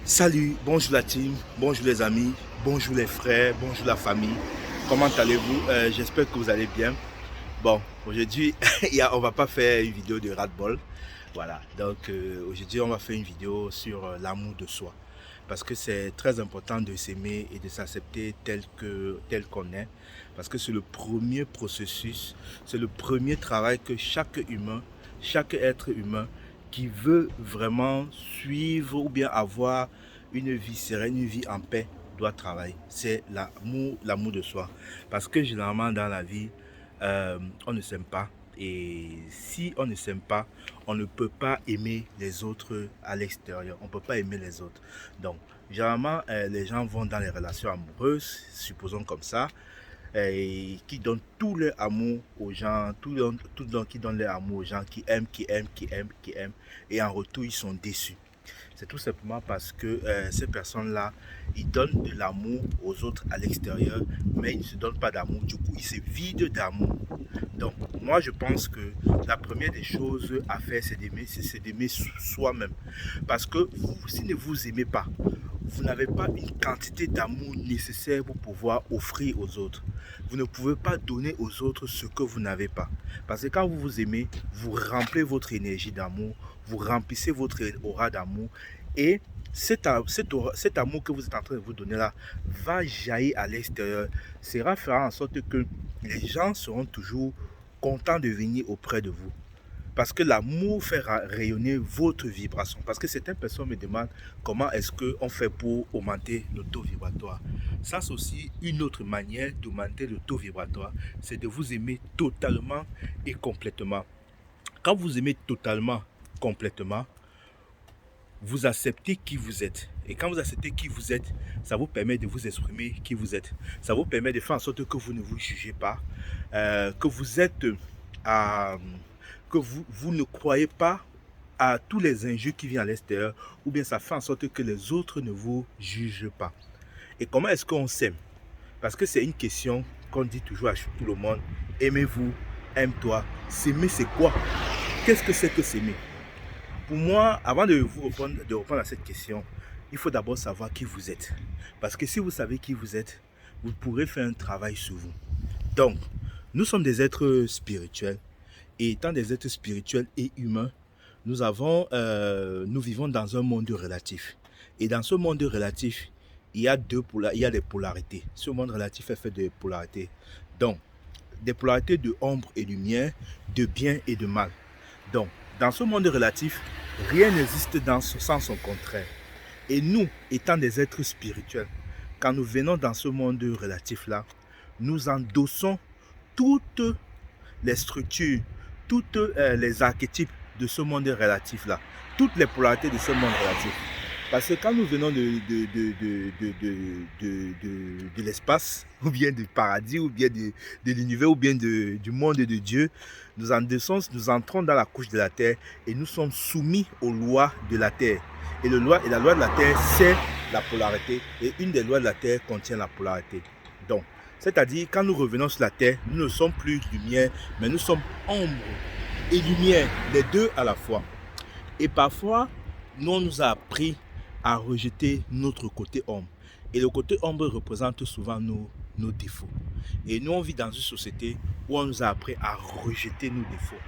Salut, bonjour la team, bonjour les amis, bonjour les frères, bonjour la famille. Comment allez-vous? J'espère que vous allez bien. Bon, aujourd'hui, on va pas faire une vidéo de ras-bol. Voilà, donc aujourd'hui, on va faire une vidéo sur l'amour de soi. Parce que c'est très important de s'aimer et de s'accepter tel qu'on est. Parce que c'est le premier processus, c'est le premier travail que chaque humain, chaque être humain qui veut vraiment suivre ou bien avoir une vie sereine, une vie en paix, doit travailler. C'est l'amour de soi. Parce que généralement dans la vie, on ne s'aime pas. Et si on ne s'aime pas, on ne peut pas aimer les autres à l'extérieur. On ne peut pas aimer les autres. Donc, généralement, les gens vont dans les relations amoureuses, supposons comme ça, et qui donnent tout leur amour aux gens, qui donnent leur amour aux gens, qui aiment, qui aiment, qui aiment, qui aiment. Et en retour, ils sont déçus. C'est tout simplement parce que ces personnes-là, ils donnent de l'amour aux autres à l'extérieur, mais ils ne se donnent pas d'amour. Du coup, ils se vident d'amour. Donc, moi, je pense que la première des choses à faire, c'est d'aimer soi-même. Parce que si ne vous aimez pas, vous n'avez pas une quantité d'amour nécessaire pour pouvoir offrir aux autres. Vous ne pouvez pas donner aux autres ce que vous n'avez pas. Parce que quand vous vous aimez, vous remplissez votre énergie d'amour, vous remplissez votre aura d'amour et cet amour que vous êtes en train de vous donner là va jaillir à l'extérieur, sera faire en sorte que les gens seront toujours contents de venir auprès de vous. Parce que l'amour fait rayonner votre vibration. Parce que certaines personnes me demandent comment est-ce qu'on fait pour augmenter le taux vibratoire. Ça, c'est aussi une autre manière d'augmenter le taux vibratoire. C'est de vous aimer totalement et complètement. Quand vous aimez totalement, complètement, vous acceptez qui vous êtes. Et quand vous acceptez qui vous êtes, ça vous permet de vous exprimer qui vous êtes. Ça vous permet de faire en sorte que vous ne vous jugez pas, que vous êtes à... que vous ne croyez pas à tous les injures qui viennent à l'extérieur, ou bien ça fait en sorte que les autres ne vous jugent pas. Et comment est-ce qu'on s'aime? Parce que c'est une question qu'on dit toujours à tout le monde. Aimez-vous, aime-toi. S'aimer, c'est quoi? Qu'est-ce que c'est que s'aimer? Pour moi, avant de répondre à cette question, il faut d'abord savoir qui vous êtes. Parce que si vous savez qui vous êtes, vous pourrez faire un travail sur vous. Donc, nous sommes des êtres spirituels. Et étant des êtres spirituels et humains, nous vivons dans un monde relatif. Et dans ce monde relatif, il y a des polarités. Ce monde relatif est fait de polarités. Donc, des polarités de ombre et lumière, de bien et de mal. Donc, dans ce monde relatif, rien n'existe sans son contraire. Et nous, étant des êtres spirituels, quand nous venons dans ce monde relatif-là, nous endossons toutes les structures, toutes les archétypes de ce monde relatif-là, toutes les polarités de ce monde relatif. Parce que quand nous venons de l'espace, ou bien du paradis, ou bien de l'univers, ou bien du monde de Dieu, nous entrons dans la couche de la terre et nous sommes soumis aux lois de la terre. Et la loi de la terre, c'est la polarité. Et une des lois de la terre contient la polarité. Donc, c'est-à-dire, quand nous revenons sur la terre, nous ne sommes plus lumière, mais nous sommes ombre et lumière, les deux à la fois. Et parfois, nous, on nous a appris à rejeter notre côté ombre. Et le côté ombre représente souvent nos défauts. Et nous, on vit dans une société où on nous a appris à rejeter nos défauts,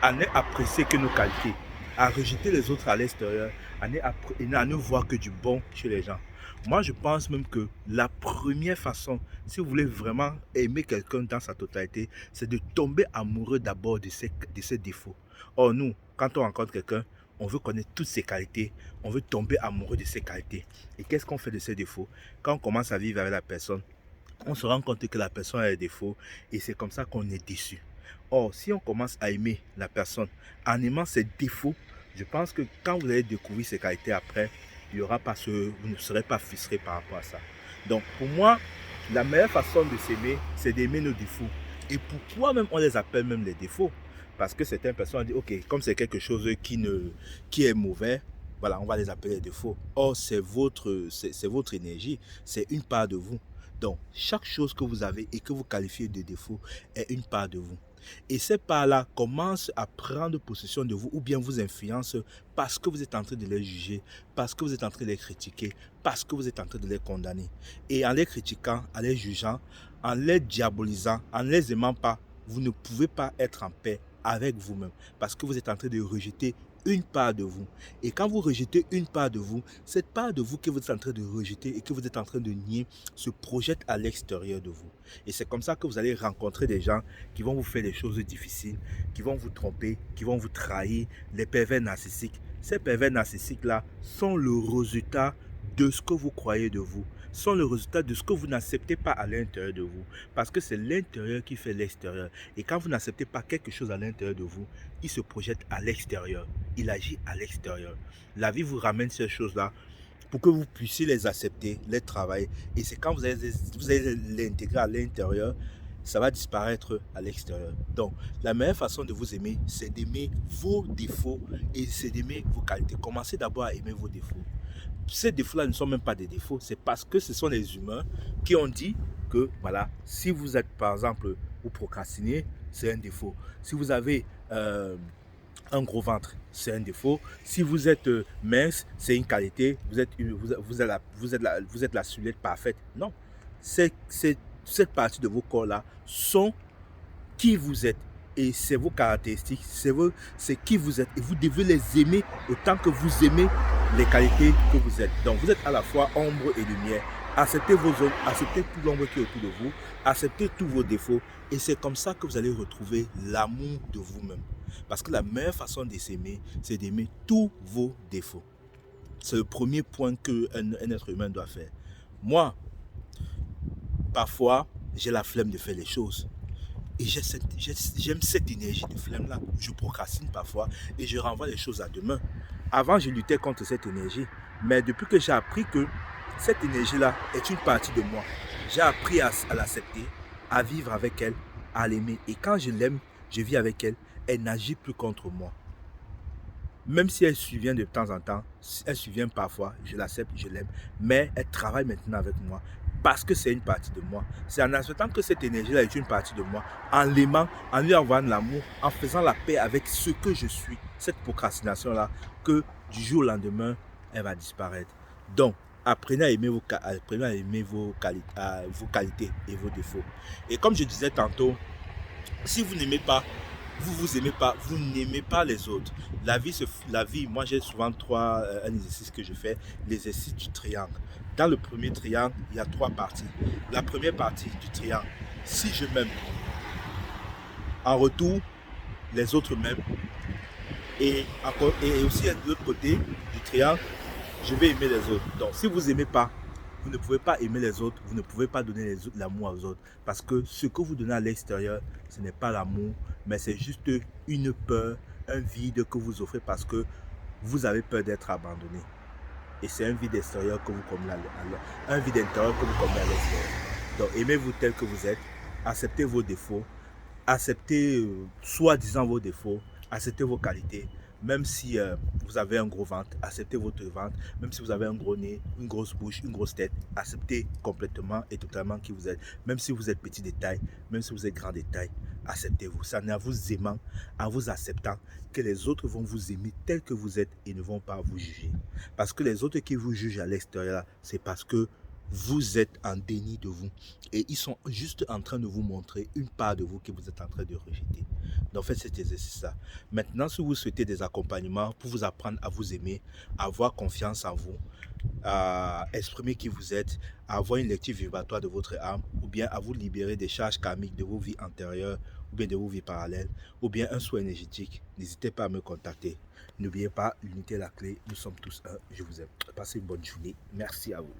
à ne apprécier que nos qualités, à rejeter les autres à l'extérieur, à ne voir que du bon chez les gens. Moi, je pense même que la première façon, si vous voulez vraiment aimer quelqu'un dans sa totalité, c'est de tomber amoureux d'abord de ses défauts. Or, nous, quand on rencontre quelqu'un, on veut connaître toutes ses qualités, on veut tomber amoureux de ses qualités. Et qu'est-ce qu'on fait de ses défauts? Quand on commence à vivre avec la personne, on se rend compte que la personne a des défauts et c'est comme ça qu'on est déçu. Or, si on commence à aimer la personne en aimant ses défauts, je pense que quand vous allez découvrir ses qualités après, vous ne serez pas frustré par rapport à ça. Donc, pour moi, la meilleure façon de s'aimer, c'est d'aimer nos défauts. Et pourquoi même on les appelle même les défauts? Parce que certaines personnes disent, ok, comme c'est quelque chose qui est mauvais, voilà, on va les appeler les défauts. Or, c'est votre énergie, c'est une part de vous. Donc, chaque chose que vous avez et que vous qualifiez de défaut est une part de vous. Et ces parts-là commencent à prendre possession de vous ou bien vous influencent parce que vous êtes en train de les juger, parce que vous êtes en train de les critiquer, parce que vous êtes en train de les condamner. Et en les critiquant, en les jugeant, en les diabolisant, en ne les aimant pas, vous ne pouvez pas être en paix avec vous-même parce que vous êtes en train de rejeter une part de vous. Et quand vous rejetez une part de vous, cette part de vous que vous êtes en train de rejeter et que vous êtes en train de nier se projette à l'extérieur de vous. Et c'est comme ça que vous allez rencontrer des gens qui vont vous faire des choses difficiles, qui vont vous tromper, qui vont vous trahir, les pervers narcissiques. Ces pervers narcissiques-là sont le résultat de ce que vous croyez de vous, sont le résultat de ce que vous n'acceptez pas à l'intérieur de vous. Parce que c'est l'intérieur qui fait l'extérieur. Et quand vous n'acceptez pas quelque chose à l'intérieur de vous, il se projette à l'extérieur. Il agit à l'extérieur. La vie vous ramène ces choses-là pour que vous puissiez les accepter, les travailler. Et c'est quand vous allez l'intégrer à l'intérieur, ça va disparaître à l'extérieur. Donc, la meilleure façon de vous aimer, c'est d'aimer vos défauts et c'est d'aimer vos qualités. Commencez d'abord à aimer vos défauts. Ces défauts-là ne sont même pas des défauts, c'est parce que ce sont les humains qui ont dit que, voilà, si vous êtes, par exemple, vous procrastinez, c'est un défaut. Si vous avez un gros ventre, c'est un défaut. Si vous êtes mince, c'est une qualité. Vous êtes la silhouette parfaite. Non, cette partie de vos corps-là sont qui vous êtes. Et c'est vos caractéristiques, c'est qui vous êtes. Et vous devez les aimer autant que vous aimez les qualités que vous êtes. Donc vous êtes à la fois ombre et lumière. Acceptez vos zones, acceptez tout l'ombre qui est autour de vous, acceptez tous vos défauts. Et c'est comme ça que vous allez retrouver l'amour de vous-même. Parce que la meilleure façon de s'aimer, c'est d'aimer tous vos défauts. C'est le premier point qu'un être humain doit faire. Moi, parfois, j'ai la flemme de faire les choses. Et j'aime cette énergie de flemme-là. Je procrastine parfois et je renvoie les choses à demain. Avant, je luttais contre cette énergie. Mais depuis que j'ai appris que cette énergie-là est une partie de moi, j'ai appris à l'accepter, à vivre avec elle, à l'aimer. Et quand je l'aime, je vis avec elle, elle n'agit plus contre moi. Même si elle survient de temps en temps, elle survient parfois, je l'accepte, je l'aime, mais elle travaille maintenant avec moi parce que c'est une partie de moi. C'est en acceptant que cette énergie-là est une partie de moi, en l'aimant, en lui envoyant de l'amour, en faisant la paix avec ce que je suis, cette procrastination-là, que du jour au lendemain, elle va disparaître. Donc, apprenez à aimer vos qualités et vos défauts. Et comme je disais tantôt, si vous n'aimez pas, vous aimez pas, vous n'aimez pas les autres. La vie, moi j'ai souvent un exercice que je fais, l'exercice du triangle. Dans le premier triangle, il y a 3 parties. La première partie du triangle, si je m'aime, en retour, les autres m'aiment. Et aussi de l'autre côté du triangle, je vais aimer les autres. Donc si vous n'aimez pas, vous ne pouvez pas aimer les autres, vous ne pouvez pas donner l'amour aux autres. Parce que ce que vous donnez à l'extérieur, ce n'est pas l'amour, mais c'est juste une peur, un vide que vous offrez parce que vous avez peur d'être abandonné. Et c'est un vide extérieur que vous comblez un vide intérieur que vous comblez à l'extérieur. Donc aimez-vous tel que vous êtes, acceptez vos défauts, acceptez soi-disant vos défauts, acceptez vos qualités. Même si vous avez un gros ventre, acceptez votre ventre. Même si vous avez un gros nez, une grosse bouche, une grosse tête, acceptez complètement et totalement qui vous êtes. Même si vous êtes petit de taille, même si vous êtes grand de taille, acceptez-vous. C'est en vous aimant, en vous acceptant que les autres vont vous aimer tel que vous êtes et ne vont pas vous juger. Parce que les autres qui vous jugent à l'extérieur, c'est parce que vous êtes en déni de vous. Et ils sont juste en train de vous montrer une part de vous que vous êtes en train de rejeter. Donc faites cet exercice-là. Maintenant, si vous souhaitez des accompagnements pour vous apprendre à vous aimer, à avoir confiance en vous, à exprimer qui vous êtes, à avoir une lecture vibratoire de votre âme, ou bien à vous libérer des charges karmiques de vos vies antérieures, ou bien de vos vies parallèles, ou bien un soin énergétique, n'hésitez pas à me contacter. N'oubliez pas, l'unité est la clé. Nous sommes tous un. Je vous aime. Passez une bonne journée. Merci à vous.